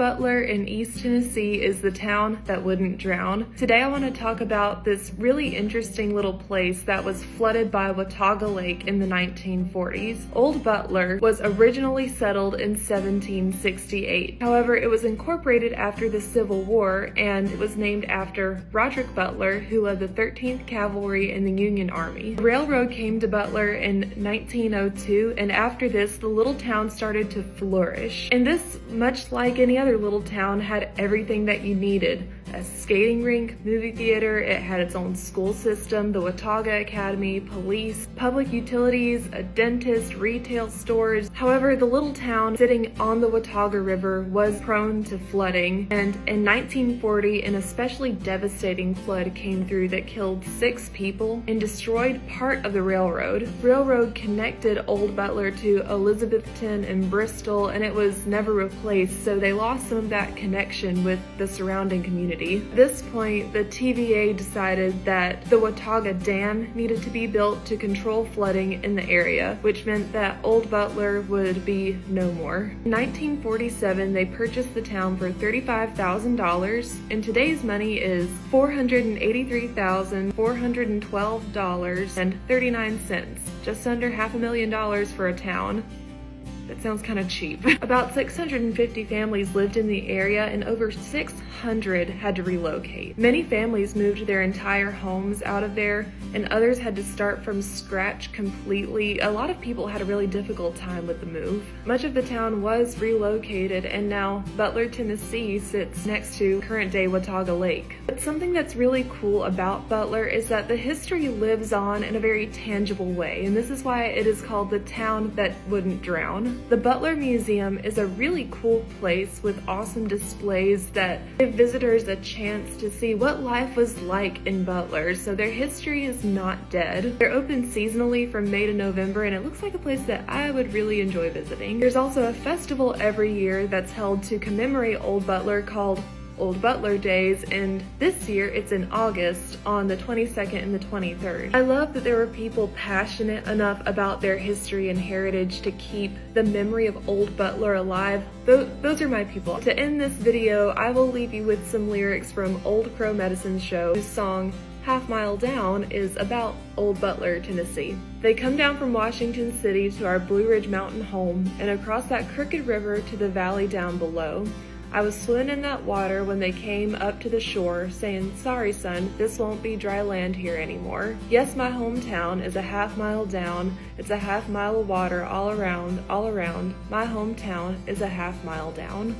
Butler in East Tennessee is the town that wouldn't drown. Today I want to talk about this really interesting little place that was flooded by Watauga Lake in the 1940s. Old Butler was originally settled in 1768. However, it was incorporated after the Civil War and it was named after Roderick Butler, who led the 13th Cavalry in the Union Army. The railroad came to Butler in 1902, and after this the little town started to flourish. And this, much like any other little town, had everything that you needed. A skating rink, movie theater, it had its own school system, the Watauga Academy, police, public utilities, a dentist, retail stores. However, the little town sitting on the Watauga River was prone to flooding, and in 1940 an especially devastating flood came through that killed 6 people and destroyed part of the railroad. The railroad connected Old Butler to Elizabethton and Bristol, and it was never replaced, so they lost some of that connection with the surrounding community. At this point, the TVA decided that the Watauga Dam needed to be built to control flooding in the area, which meant that Old Butler would be no more. In 1947, they purchased the town for $35,000, and today's money is $483,412.39, just under $500,000 for a town. That sounds kind of cheap. About 650 families lived in the area and over 600 had to relocate. Many families moved their entire homes out of there and others had to start from scratch completely. A lot of people had a really difficult time with the move. Much of the town was relocated and now Butler, Tennessee sits next to current-day Watauga Lake. But something that's really cool about Butler is that the history lives on in a very tangible way, and this is why it is called the town that wouldn't drown. The Butler Museum is a really cool place with awesome displays that give visitors a chance to see what life was like in Butler, so their history is not dead. They're open seasonally from May to November, and it looks like a place that I would really enjoy visiting. There's also a festival every year that's held to commemorate Old Butler called Old Butler Days, and this year it's in August on the 22nd and the 23rd. I love that there were people passionate enough about their history and heritage to keep the memory of Old Butler alive. Those are my people. To end this video, I will leave you with some lyrics from Old Crow Medicine's show, whose song Half Mile Down is about Old Butler, Tennessee. They come down from Washington City to our Blue Ridge Mountain home and across that crooked river to the valley down below. I was swimming in that water when they came up to the shore, saying, "Sorry, son, this won't be dry land here anymore." Yes, my hometown is a half mile down. It's a half mile of water all around, all around. My hometown is a half mile down.